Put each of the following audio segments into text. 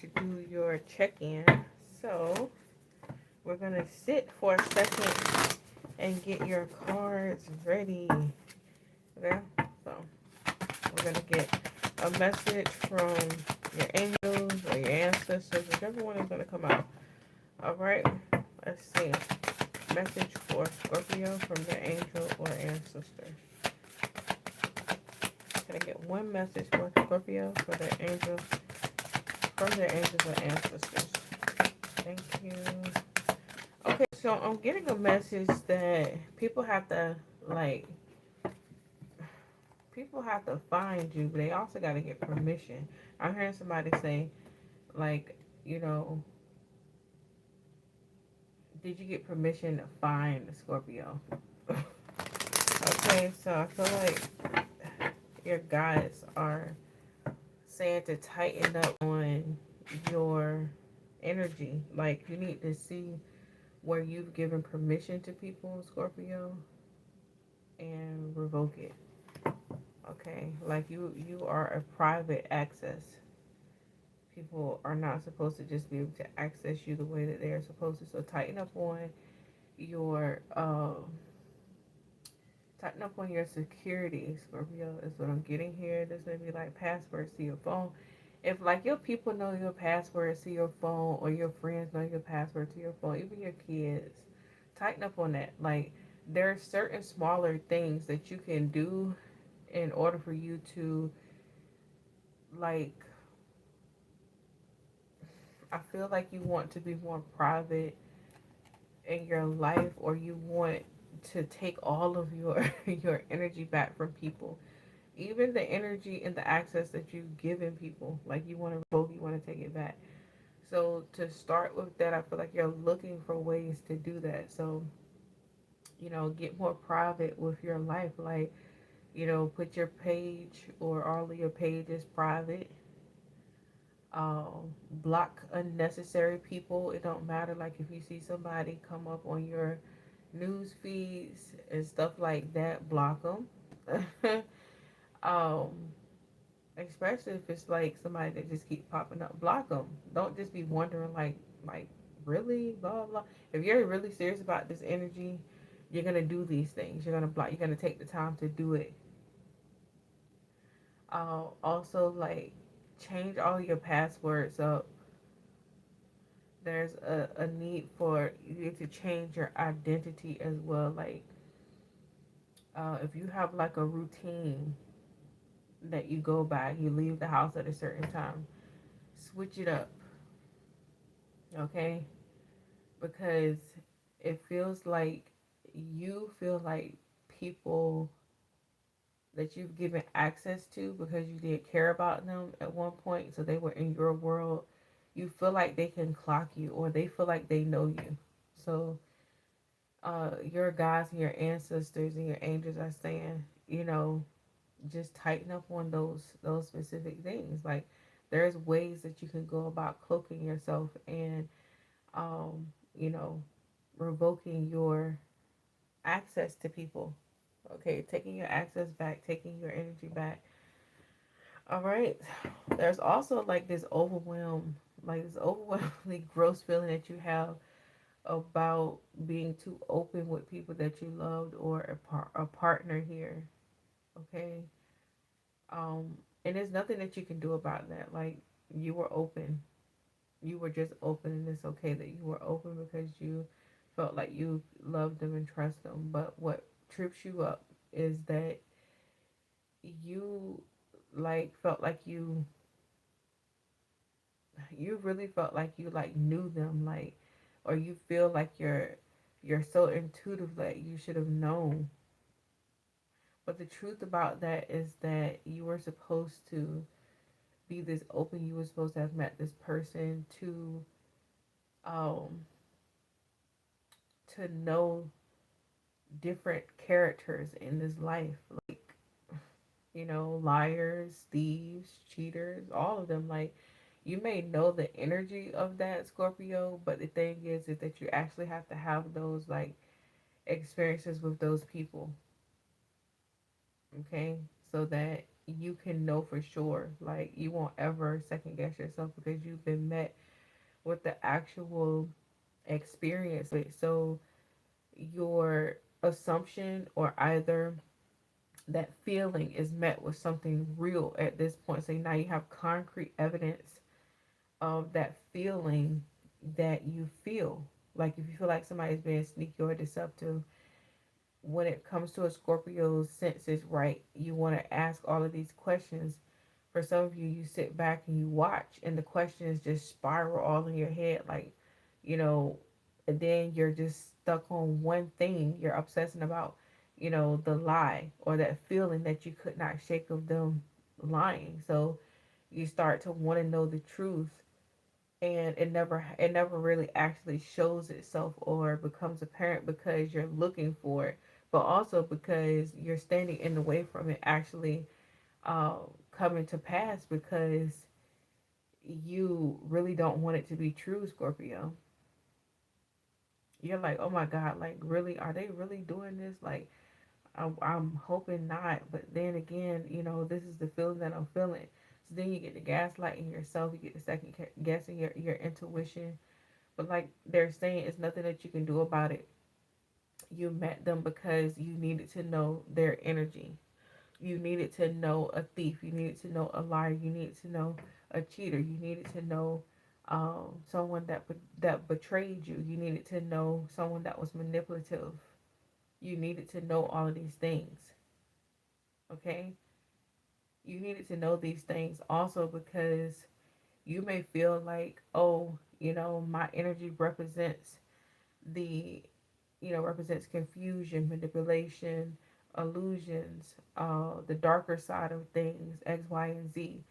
to do your check-in. So we're gonna sit for a second and get your cards ready. Okay, so we're gonna get a message from your angels or your ancestors, whichever one is gonna come out. All right, let's see. Message for Scorpio from their angel or ancestor. Can I get one message for Scorpio for their angel from their angels or ancestors? Thank you. Okay, so I'm getting a message that like people have to find you, but they also got to get permission. I'm hearing somebody say, like, you know, did you get permission to find the Scorpio? Okay, so I feel like your guides are saying to tighten up on your energy. Like, you need to see where you've given permission to people, Scorpio, and revoke it. Okay, like you are a private access. People are not supposed to just be able to access you the way that they are supposed to. So your tighten up on your security, Scorpio, is what I'm getting here. This may be like passwords to your phone. If like your people know your passwords to your phone, or your friends know your password to your phone, even your kids, tighten up on that. Like, there are certain smaller things that you can do in order for you to, like, I feel like you want to be more private in your life, or you want to take all of your your energy back from people, even the energy and the access that you've given people. Like, you want to revoke, you want to take it back. So to start with that, I feel like you're looking for ways to do that. So, get more private with your life. Like, put your page or all of your pages private. Block unnecessary people. It don't matter. Like, if you see somebody come up on your news feeds and stuff like that, block them. um, Especially if it's like somebody that just keep popping up, block them. Don't just be wondering like really, blah blah blah. If you're really serious about this energy, you're gonna do these things. You're gonna block. You're gonna take the time to do it. Also, like, change all your passwords up. There's a need for you to change your identity as well. Like, if you have like a routine that you go by, you leave the house at a certain time, switch it up, okay? Because it feels like you feel like people that you've given access to because you did care about them at one point, so they were in your world, you feel like they can clock you, or they feel like they know you. So your guides and your ancestors and your angels are saying, just tighten up on those specific things. Like, there's ways that you can go about cloaking yourself and um, you know, revoking your access to people. Okay, taking your access back, taking your energy back. All right. There's also like this overwhelmingly gross feeling that you have about being too open with people that you loved, or a partner here. Okay. And there's nothing that you can do about that. Like, you were open. You were just open, and it's okay that you were open because you felt like you loved them and trust them. But what trips you up is that you like felt like you really felt like you like knew them, like, or you feel like you're so intuitive that you should have known. But the truth about that is that you were supposed to be this open. You were supposed to have met this person um to know different characters in this life, like, liars, thieves, cheaters, all of them. Like, you may know the energy of that, Scorpio, but the thing is that you actually have to have those, like, experiences with those people, okay? So that you can know for sure. Like, you won't ever second guess yourself because you've been met with the actual experience. So your assumption, or either that feeling, is met with something real at this point. So now you have concrete evidence of that feeling that you feel. Like, if you feel like somebody's being sneaky or deceptive, when it comes to a Scorpio's senses, right, you want to ask all of these questions. For some of you, you sit back and you watch, and the questions just spiral all in your head, like, you know, and then you're just stuck on one thing. You're obsessing about, the lie, or that feeling that you could not shake of them lying. So you start to want to know the truth, and it never really actually shows itself or becomes apparent because you're looking for it, but also because you're standing in the way from it actually uh, coming to pass, because you really don't want it to be true, Scorpio. You're like, oh my God, like, really, are they really doing this? Like, I'm hoping not, but then again, this is the feeling that I'm feeling. So then you get the gaslighting yourself, you get the second guessing your intuition. But like they're saying, it's nothing that you can do about it. You met them because you needed to know their energy. You needed to know a thief. You needed to know a liar. You needed to know a cheater. You needed to know someone that betrayed you. You needed to know someone that was manipulative. You needed to know all of these things. Okay? You needed to know these things also because you may feel like, oh, my energy the represents confusion, manipulation, illusions, the darker side of things, X, Y, and Z.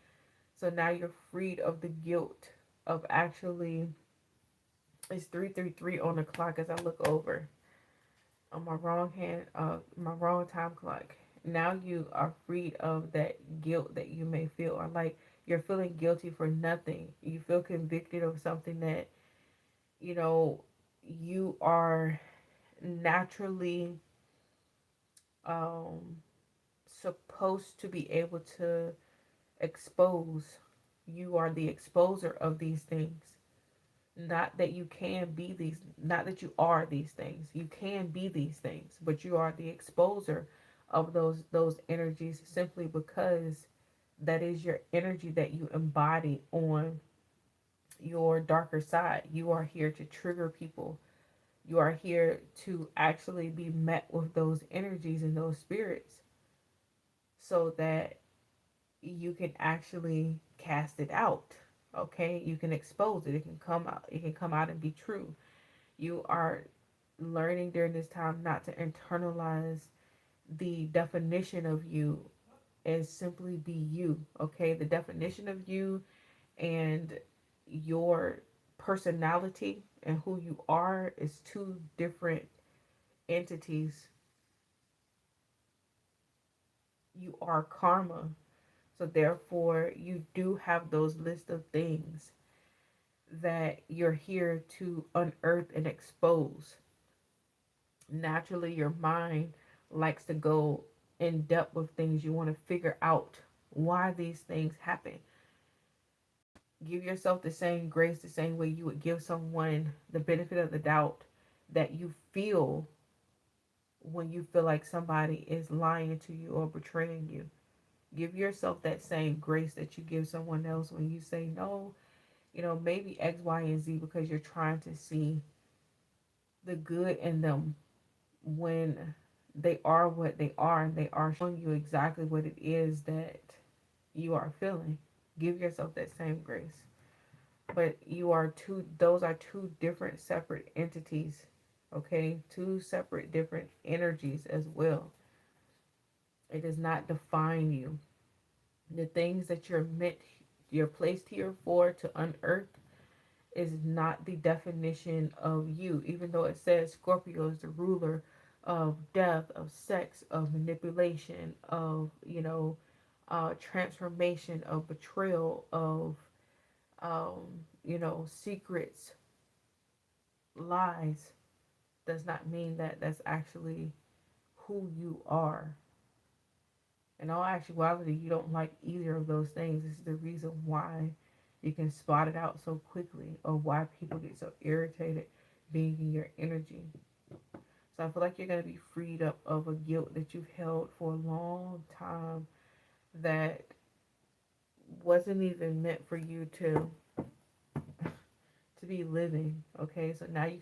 So now you're freed of the guilt of actually, it's 333 on the clock as I look over on my wrong hand, my wrong time clock. Now you are freed of that guilt that you may feel, or like you're feeling guilty for nothing. You feel convicted of something that, you know, you are naturally um, supposed to be able to expose. You are the exposer of these things. Not that you can be these, not that you are these things. You can be these things, but you are the exposer of those energies, simply because that is your energy that you embody on your darker side. You are here to trigger people. You are here to actually be met with those energies and those spirits, so that you can actually cast it out. Okay, you can expose it. It can come out. It can come out and be true. You are learning during this time not to internalize the definition of you as simply be you. Okay, the definition of you and your personality and who you are is two different entities. You are karma. So therefore, you do have those list of things that you're here to unearth and expose. Naturally, your mind likes to go in depth with things. You want to figure out why these things happen. Give yourself the same grace, the same way you would give someone the benefit of the doubt that you feel when you feel like somebody is lying to you or betraying you. Give yourself that same grace that you give someone else when you say no, maybe X, Y, and Z, because you're trying to see the good in them when they are what they are, and they are showing you exactly what it is that you are feeling. Give yourself that same grace. But those are two different separate entities, okay? Two separate different energies as well. It does not define you. The things that you're placed here for to unearth is not the definition of you, even though it says Scorpio is the ruler of death, of sex, of manipulation, of, transformation, of betrayal, of, secrets, lies. Does not mean that that's actually who you are. In all actuality, you don't like either of those things. This is the reason why you can spot it out so quickly, or why people get so irritated being in your energy. So I feel like you're going to be freed up of a guilt that you've held for a long time that wasn't even meant for you to be living. Okay, so now you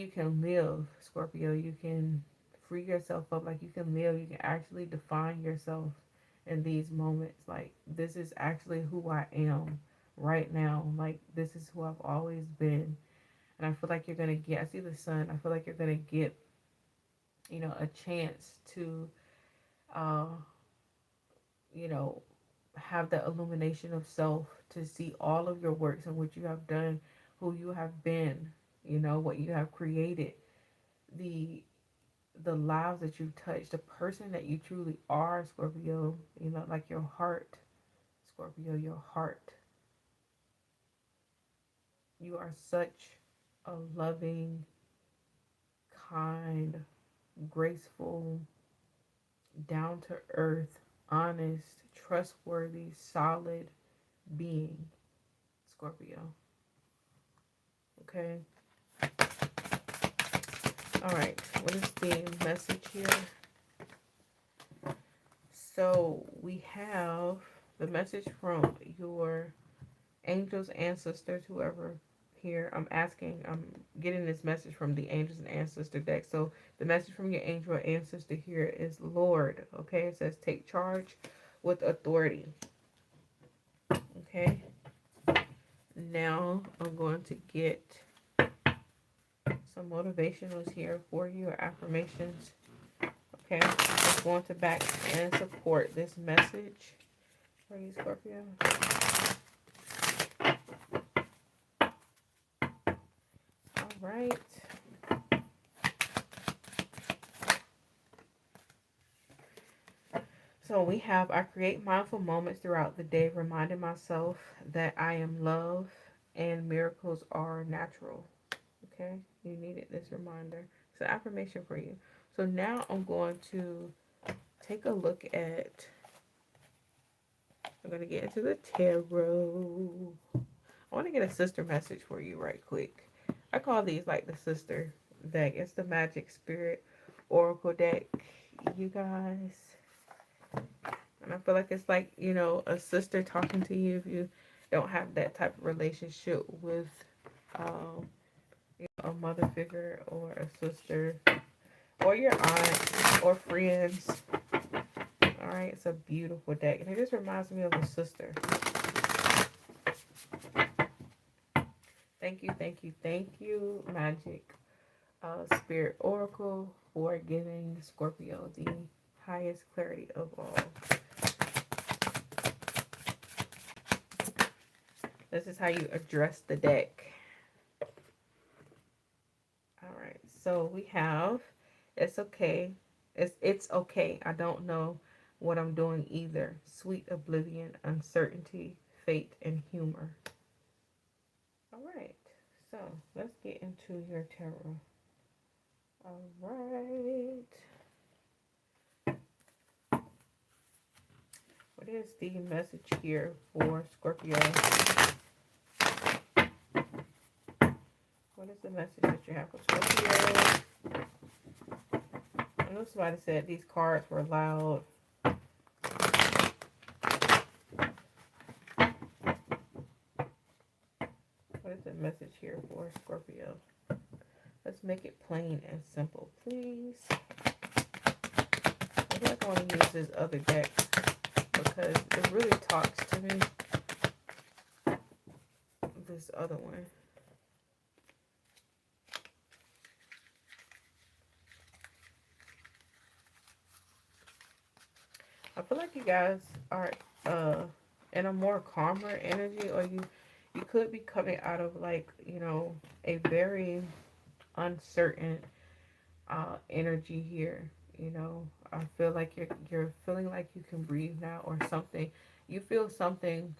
can live, Scorpio. You can free yourself up. Like, you can live. You can actually define yourself in these moments. Like, this is actually who I am right now. Like, this is who I've always been. And I feel like you're gonna get, I see the sun. I feel like you're gonna get, a chance to, uh, you know, have the illumination of self, to see all of your works and what you have done, who you have been, what you have created, the lives that you've touched, the person that you truly are, Scorpio. Like your heart, Scorpio, your heart. You are such a loving, kind, graceful, down to earth, honest, trustworthy, solid being, Scorpio. Okay? Alright, what is the message here? So we have the message from your angels, ancestors, whoever here. I'm getting this message from the angels and ancestor deck. So the message from your angel or ancestor here is Lord. Okay, it says take charge with authority. Okay, now I'm going to get some motivationals here for you, or affirmations. Okay, I'm going to back and support this message for you, Scorpio. All right. So we have, I create mindful moments throughout the day, reminding myself that I am love and miracles are natural. Okay, you needed this reminder. It's an affirmation for you. So now I'm going to take a look at, I'm going to get into the tarot. I want to get a sister message for you right quick. I call these like the sister deck. It's the Magic Spirit Oracle deck, you guys. And I feel like it's like, a sister talking to you if you don't have that type of relationship with a mother figure or a sister or your aunt or friends. All right, it's a beautiful deck. And it just reminds me of a sister. Thank you, Magic Spirit Oracle, for giving Scorpio the highest clarity of all. This is how you address the deck. All right, so we have, it's okay. It's okay. I don't know what I'm doing either. Sweet oblivion, uncertainty, fate, and humor. All right, so let's get into your tarot. All right. What is the message here for Scorpio? What is the message that you have for Scorpio? I know somebody said these cards were loud. What is the message here for Scorpio? Let's make it plain and simple, please. I feel like I want to use this other deck because it really talks to me. This other one. I feel like you guys are in a more calmer energy, or you could be coming out of like, a very uncertain energy here. I feel like you're feeling like you can breathe now, or something. You feel something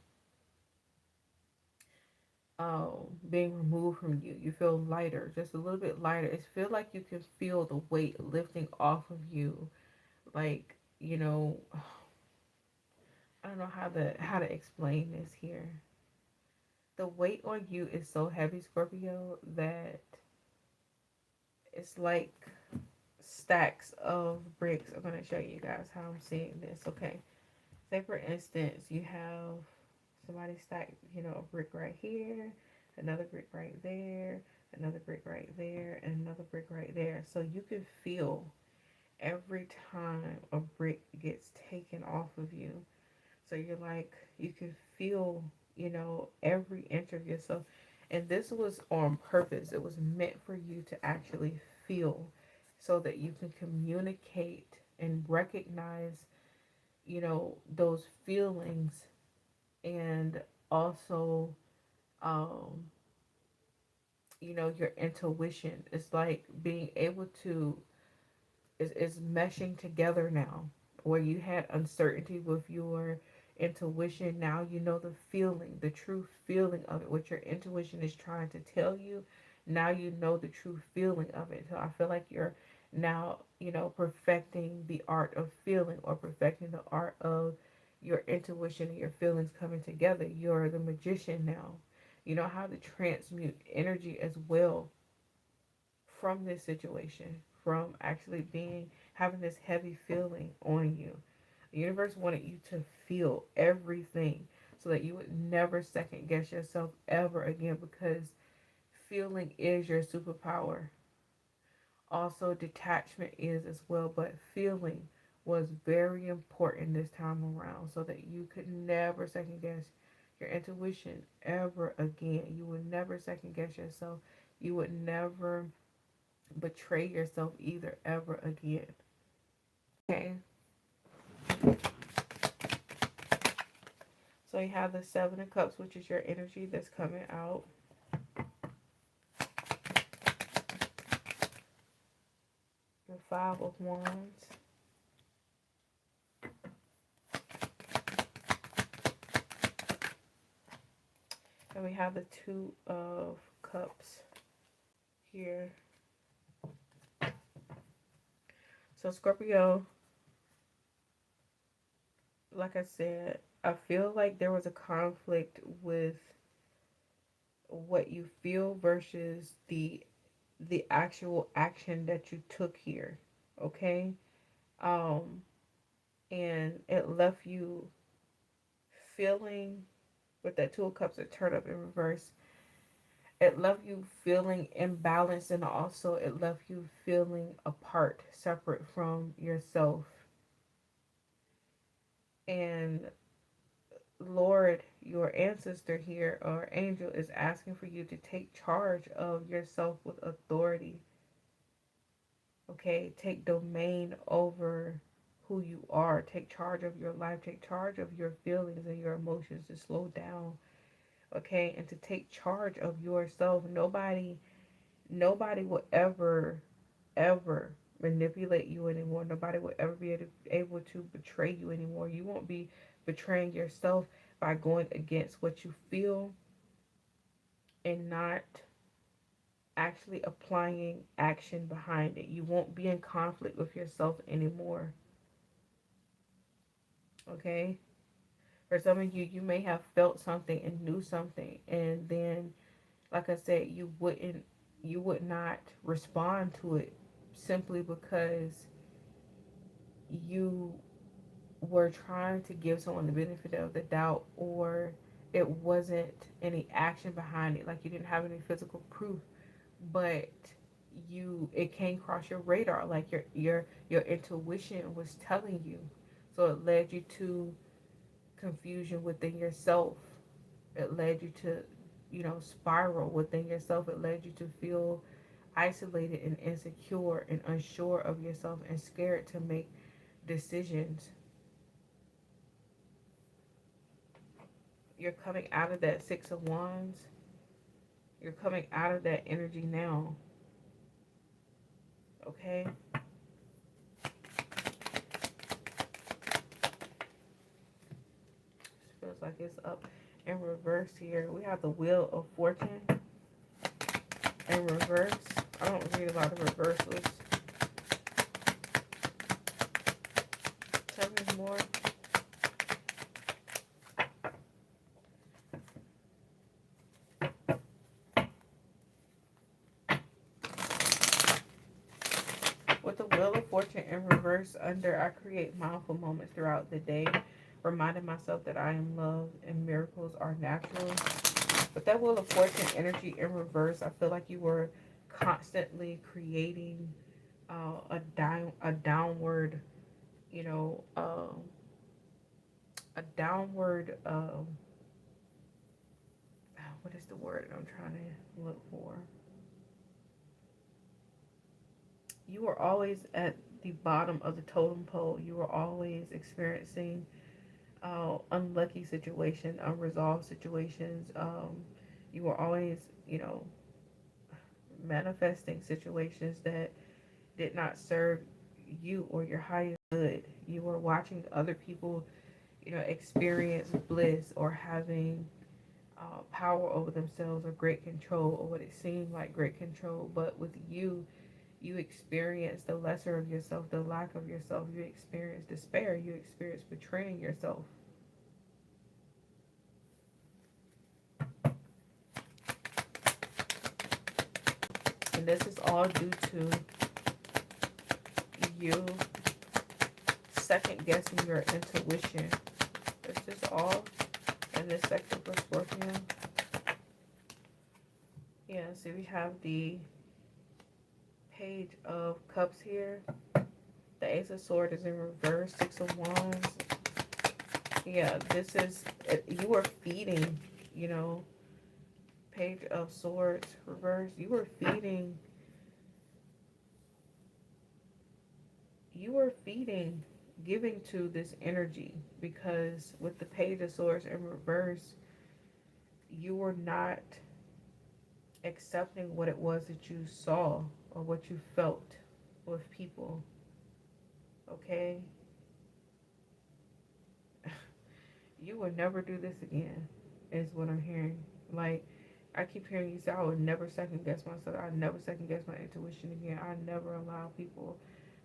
being removed from you. You feel lighter, just a little bit lighter. It feels like you can feel the weight lifting off of you. Like you know, I don't know how to explain this here. The weight on you is so heavy, Scorpio, that it's like stacks of bricks. I'm going to show you guys how I'm seeing this. Okay. Say, for instance, you have somebody stack, a brick right here, another brick right there, another brick right there, and another brick right there. So you can feel every time a brick gets taken off of you. So you're like, you can feel, every inch of yourself. And this was on purpose. It was meant for you to actually feel so that you can communicate and recognize, those feelings, and also, um, your intuition. It's like being able to is meshing together now. Where you had uncertainty with your intuition, now you know the feeling, the true feeling of it. What your intuition is trying to tell you, now you know the true feeling of it. So I feel like you're now, perfecting the art of feeling, or perfecting the art of your intuition and your feelings coming together. You're the magician now. You know how to transmute energy as well from this situation, from actually having this heavy feeling on you. The universe wanted you to feel everything so that you would never second guess yourself ever again, because feeling is your superpower. Also, detachment is as well, but feeling was very important this time around so that you could never second guess your intuition ever again. You would never second guess yourself. You would never betray yourself either ever again. Okay, so you have the Seven of Cups, which is your energy that's coming out. The Five of Wands. And we have the Two of Cups here. So Scorpio, like I said, I feel like there was a conflict with what you feel versus the actual action that you took here. Okay? Um and it left you feeling, with that Two of Cups that turned up in reverse, it left you feeling imbalanced, and also it left you feeling apart, separate from yourself. And Lord, your ancestor here, or angel, is asking for you to take charge of yourself with authority. Okay, take domain over who you are. Take charge of your life. Take charge of your feelings and your emotions. To slow down, okay, and to take charge of yourself. Nobody will ever manipulate you anymore. Nobody will ever be able to betray you anymore. You won't be betraying yourself by going against what you feel and not actually applying action behind it. You won't be in conflict with yourself anymore. Okay? For some of you, you may have felt something and knew something, and then, like I said, you would not respond to it simply because you were trying to give someone the benefit of the doubt, or it wasn't any action behind it, like you didn't have any physical proof, but it came across your radar, like your intuition was telling you. So it led you to confusion within yourself. It led you to, spiral within yourself. It led you to feel isolated and insecure and unsure of yourself and scared to make decisions. You're coming out of that Six of Wands. You're coming out of that energy now. Okay? This feels like it's up in reverse here. We have the Wheel of Fortune in reverse. I don't read a lot of reversals. more. With the Wheel of Fortune in reverse under, I create mindful moments throughout the day, reminding myself that I am loved and miracles are natural. With that Wheel of Fortune energy in reverse, I feel like you were constantly creating a downward, you know, a downward, what is the word I'm trying to look for? You were always at the bottom of the totem pole. You were always experiencing unlucky situations, unresolved situations. You were always, you know, manifesting situations that did not serve you or your highest good. You were watching other people, you know, experience bliss or having power over themselves or great control or what it seemed like great control. But with you, you experience the lesser of yourself, the lack of yourself. You experience despair. You experience betraying yourself. And this is all due to you second guessing your intuition. This is all in this sector for Scorpio. Yeah, so we have the Page of Cups here. The Ace of Swords is in reverse. Six of Wands. Yeah, this is, you were feeding, you know, Page of Swords reverse. You were feeding, giving to this energy, because with the Page of Swords in reverse, you were not accepting what it was that you saw or what you felt with people. Okay? You will never do this again, is what I'm hearing. Like, I keep hearing you say, I would never second guess myself. I never second guess my intuition again. I never allow people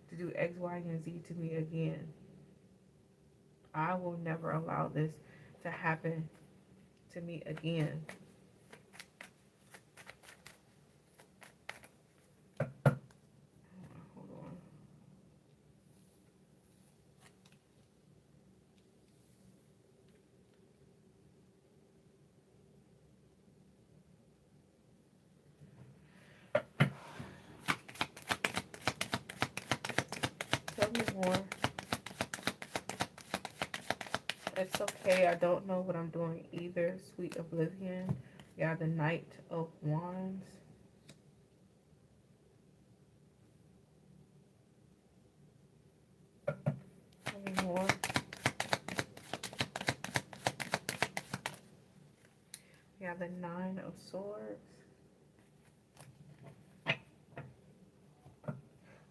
to do X, Y, and Z to me again. I will never allow this to happen to me again. Hold on. Tell me more. It's okay. I don't know what I'm doing either. Sweet Oblivion. Yeah, the Knight of Wands. Tell me more. Yeah, the Nine of Swords.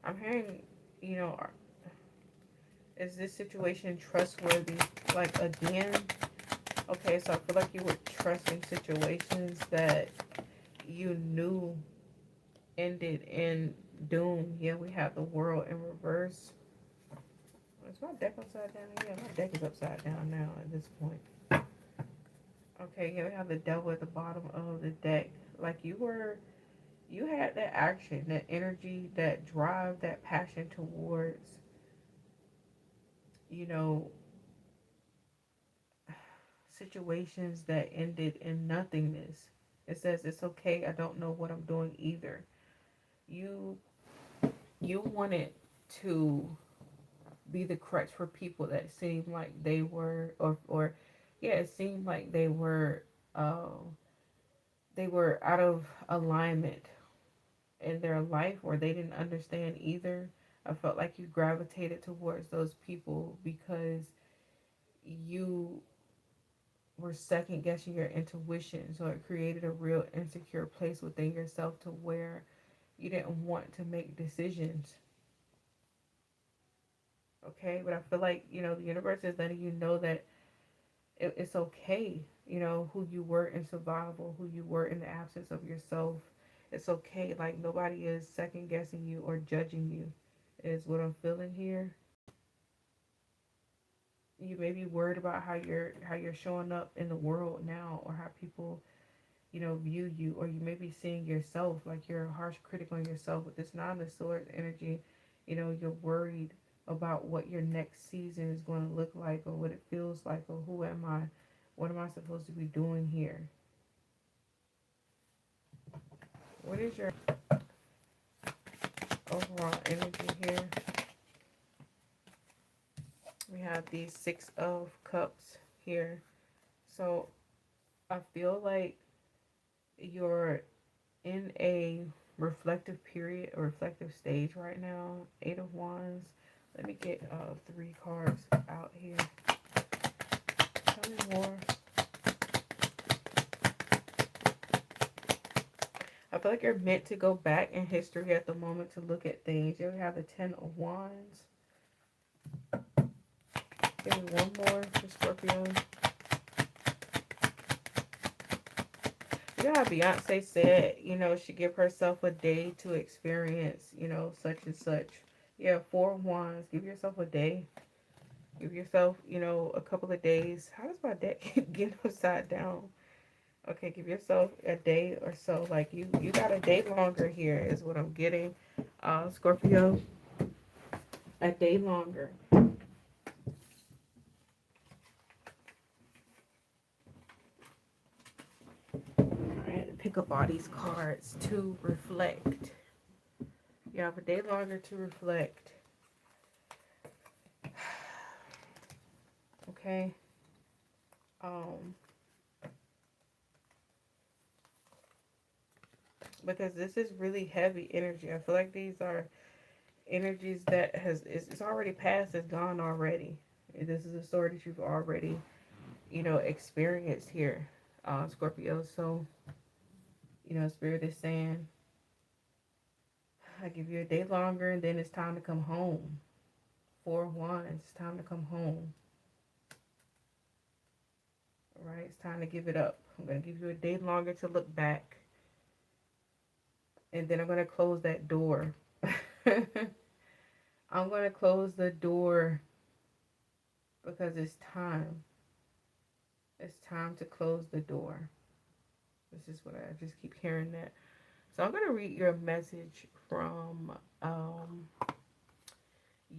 I'm hearing, you know, is this situation trustworthy? Like, again, okay, so I feel like you were trusting situations that you knew ended in doom. Yeah, we have the World in reverse. Is my deck upside down? Yeah, my deck is upside down now at this point. Okay, here we have the Devil at the bottom of the deck. Like, you had that action, that energy, that drive, that passion towards, you know, situations that ended in nothingness. It says it's okay. I don't know what I'm doing either. You you wanted to be the crutch for people that seemed like they were, or yeah, it seemed like uh, they were out of alignment in their life, or they didn't understand either. I felt like you gravitated towards those people because you were second guessing your intuition. So it created a real insecure place within yourself to where you didn't want to make decisions. Okay, but I feel like, you know, the universe is letting you know that it's okay, you know, who you were in survival, who you were in the absence of yourself. It's okay. Like, nobody is second guessing you or judging you, is what I'm feeling here. You may be worried about how you're showing up in the world now, or how people, view you, or you may be seeing yourself like you're a harsh critic on yourself. With this Nine of Swords energy, you're worried about what your next season is going to look like, or what it feels like, or who am I, what am I supposed to be doing here. What is your overall energy here? We have the Six of Cups here. So I feel like you're in a reflective period, a reflective stage right now. Eight of Wands. Let me get 3 cards out here. Tell me more. I feel like you're meant to go back in history at the moment to look at things. You have the Ten of Wands. Give me one more for Scorpio. You know how Beyonce said, she give herself a day to experience, such and such. Yeah, 4 of Wands. Give yourself a day. Give yourself, a couple of days. How does my deck get upside down? Okay, give yourself a day or so. Like you got a day longer here is what I'm getting. Scorpio, a day longer. I had to pick up all these cards to reflect. You have a day longer to reflect. Okay. Um, because this is really heavy energy. I feel like these are energies that it's already passed, it's gone already. This is a story that you've already, experienced here, Scorpio. So, Spirit is saying, I give you a day longer, and then it's time to come home. 4 of Wands, it's time to come home. All right, it's time to give it up. I'm going to give you a day longer to look back. And then I'm going to close that door. I'm going to close the door because it's time. It's time to close the door. This is what I just keep hearing that. So I'm going to read your message from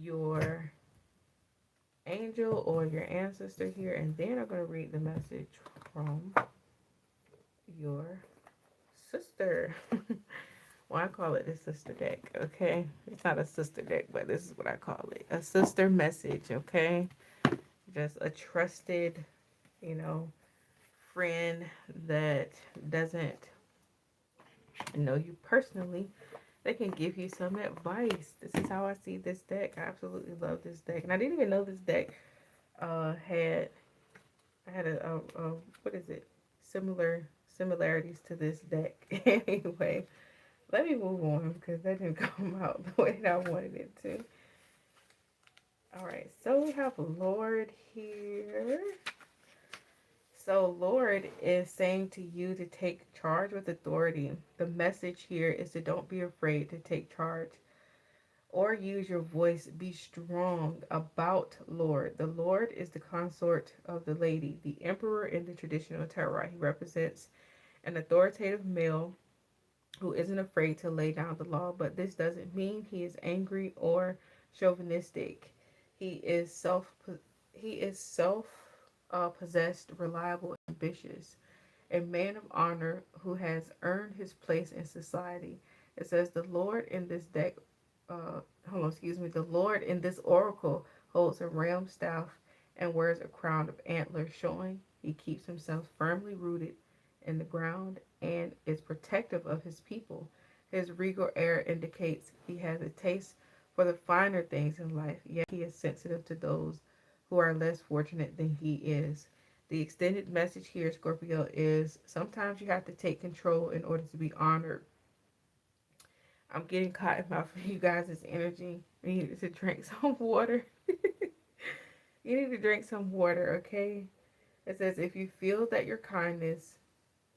your angel or your ancestor here, and then I'm going to read the message from your sister. Well, I call it the sister deck, okay? It's not a sister deck, but this is what I call it. A sister message, okay? Just a trusted, friend that doesn't know you personally. They can give you some advice. This is how I see this deck. I absolutely love this deck. And I didn't even know this deck had a what is it? Similarities to this deck. Anyway, let me move on because that didn't come out the way that I wanted it to. All right, so we have Lord here. So Lord is saying to you to take charge with authority. The message here is to don't be afraid to take charge or use your voice. Be strong about Lord. The Lord is the consort of the lady. The emperor in the traditional tarot, he represents an authoritative male who isn't afraid to lay down the law, but this doesn't mean he is angry or chauvinistic. He is self possessed, reliable, ambitious, a man of honor who has earned his place in society. It says the Lord in this deck, the Lord in this oracle holds a ram staff and wears a crown of antlers, showing he keeps himself firmly rooted in the ground and is protective of his people. His regal air indicates he has a taste for the finer things in life, yet he is sensitive to those who are less fortunate than he is. The extended message here, Scorpio, is sometimes you have to take control in order to be honored. I'm getting caught in my you guys' energy. You need to drink some water. You need to drink some water, okay? It says if you feel that your kindness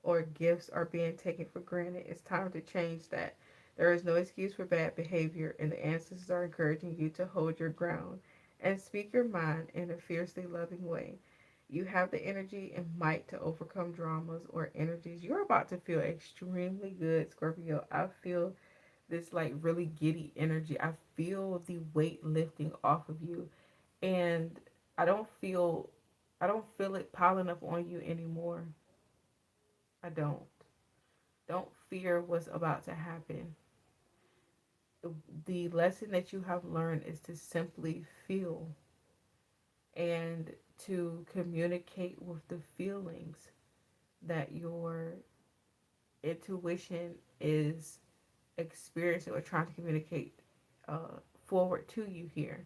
or gifts are being taken for granted, it's time to change that. There is no excuse for bad behavior, and the ancestors are encouraging you to hold your ground and speak your mind in a fiercely loving way. You have the energy and might to overcome dramas or energies. You're about to feel extremely good, Scorpio. I feel this like really giddy energy. I feel the weight lifting off of you, and I don't feel I don't feel it piling up on you anymore. I don't. Don't fear what's about to happen. The lesson that you have learned is to simply feel and to communicate with the feelings that your intuition is experiencing or trying to communicate forward to you here.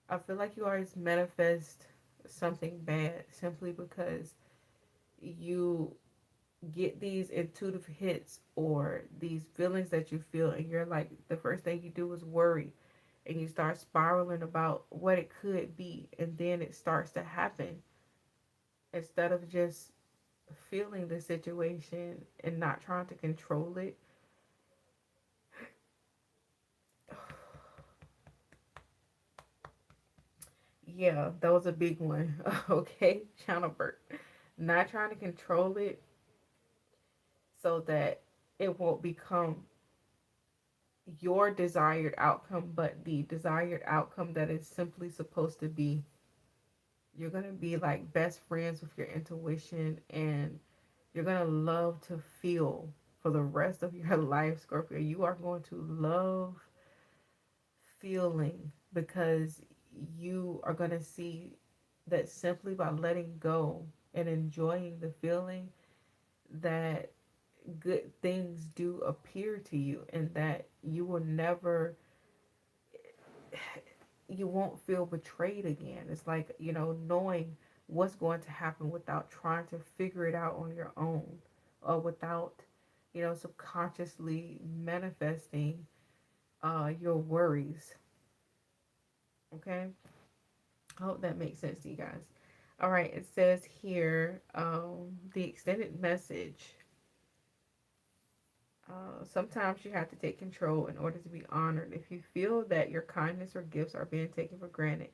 I feel like you always manifest something bad simply because you get these intuitive hits or these feelings that you feel, and you're like, the first thing you do is worry, and you start spiraling about what it could be, and then it starts to happen instead of just feeling the situation and not trying to control it. Yeah, that was a big one. Okay, channel bird. Not trying to control it so that it won't become your desired outcome, but the desired outcome that is simply supposed to be. You're going to be like best friends with your intuition, and you're going to love to feel for the rest of your life, Scorpio. You are going to love feeling because you are going to see that simply by letting go and enjoying the feeling, that good things do appear to you, and that you will never, you won't feel betrayed again. It's like, knowing what's going to happen without trying to figure it out on your own, or without, subconsciously manifesting your worries. Okay? I hope that makes sense to you guys. All right, it says here, the extended message. Sometimes you have to take control in order to be honored. If you feel that your kindness or gifts are being taken for granted,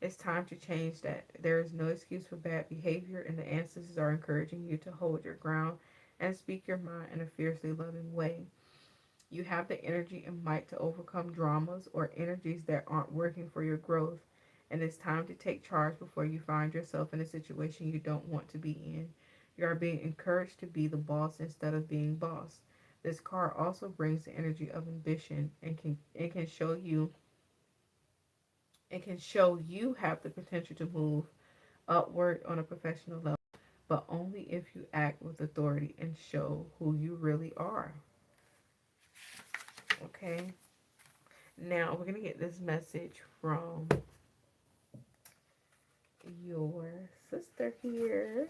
it's time to change that. There is no excuse for bad behavior, and the ancestors are encouraging you to hold your ground and speak your mind in a fiercely loving way. You have the energy and might to overcome dramas or energies that aren't working for your growth, and it's time to take charge before you find yourself in a situation you don't want to be in. You are being encouraged to be the boss instead of being boss. This card also brings the energy of ambition and can show you, have the potential to move upward on a professional level, but only if you act with authority and show who you really are. Okay. Now we're gonna get this message from your sister here.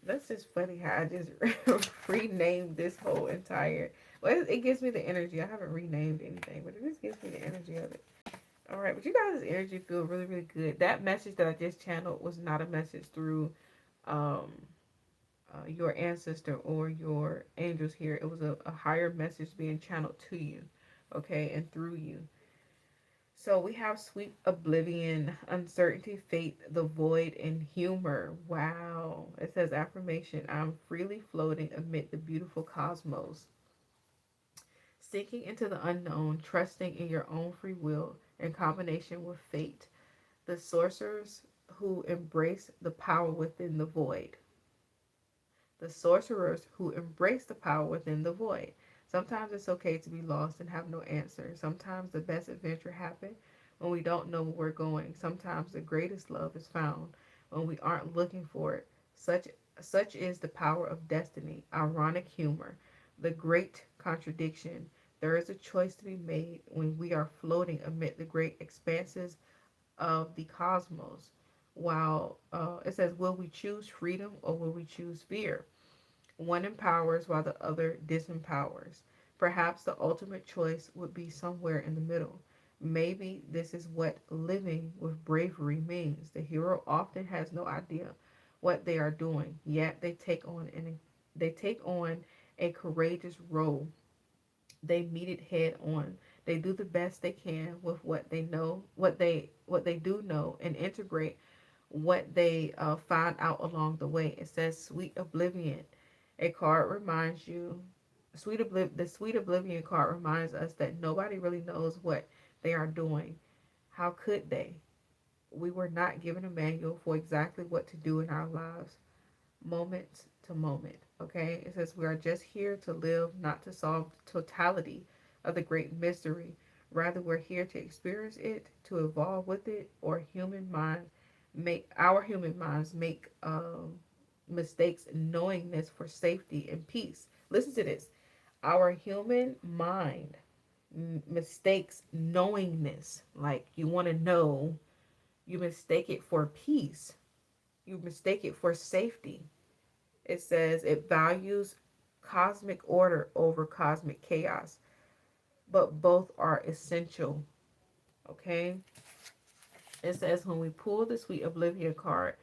That's just funny how I just renamed this whole entire. Well, it gives me the energy. I haven't renamed anything, but it just gives me the energy of it. All right, but you guys' energy feel really, really good. That message that I just channeled was not a message through um, your ancestor or your angels here. It was a higher message being channeled to you, okay, and through you. So we have sweet oblivion, uncertainty, faith, the void, and humor. Wow. It says affirmation. I'm freely floating amid the beautiful cosmos, sinking into the unknown, trusting in your own free will in combination with fate. The sorcerers who embrace the power within the void. The sorcerers who embrace the power within the void. Sometimes it's okay to be lost and have no answer. Sometimes the best adventure happens when we don't know where we're going. Sometimes the greatest love is found when we aren't looking for it. Such is the power of destiny. Ironic humor. The great contradiction. There is a choice to be made when we are floating amid the great expanses of the cosmos. While it says, will we choose freedom or will we choose fear? One empowers while the other disempowers. Perhaps the ultimate choice would be somewhere in the middle. Maybe this is what living with bravery means. The hero often has no idea what they are doing, yet they take on a courageous role. They meet it head on. They do the best they can with what they know, what they do know, and integrate what they find out along the way. It says sweet oblivion. A card reminds you, the sweet oblivion card reminds us that nobody really knows what they are doing. How could they? We were not given a manual for exactly what to do in our lives, moment to moment. Okay? It says we are just here to live, not to solve the totality of the great mystery. Rather, we're here to experience it, to evolve with it, or human minds make mistakes knowing this for safety and peace. Listen to this. Our human mind mistakes knowingness. Like you want to know, you mistake it for peace. You mistake it for safety. It says it values cosmic order over cosmic chaos, but both are essential. Okay? It says when we pull the sweet oblivion card,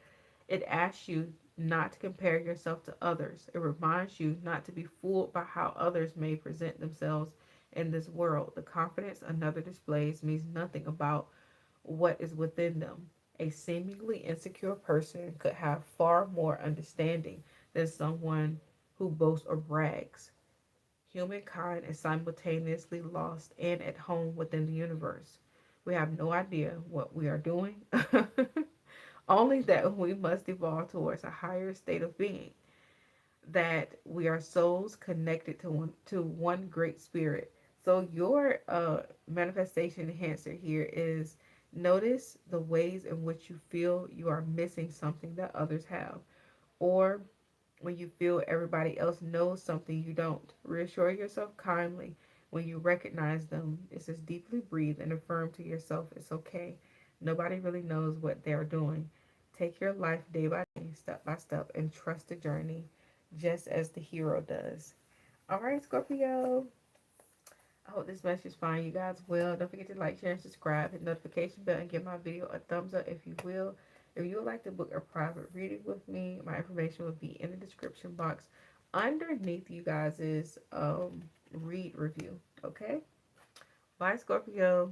it asks you not to compare yourself to others. It reminds you not to be fooled by how others may present themselves in this world. The confidence another displays means nothing about what is within them. A seemingly insecure person could have far more understanding than someone who boasts or brags. Humankind is simultaneously lost and at home within the universe. We have no idea what we are doing, only that we must evolve towards a higher state of being, that we are souls connected to one great spirit. So your manifestation enhancer here is notice the ways in which you feel you are missing something that others have, or when you feel everybody else knows something you don't. Reassure yourself kindly when you recognize them. It says deeply breathe and affirm to yourself it's okay. Nobody really knows what they're doing. Take your life day by day, step by step, and trust the journey just as the hero does. All right, Scorpio. I hope this message finds you guys well. Don't forget to like, share, and subscribe. Hit the notification bell and give my video a thumbs up if you will. If you would like to book a private reading with me, my information will be in the description box underneath you guys' read review. Okay? Bye, Scorpio.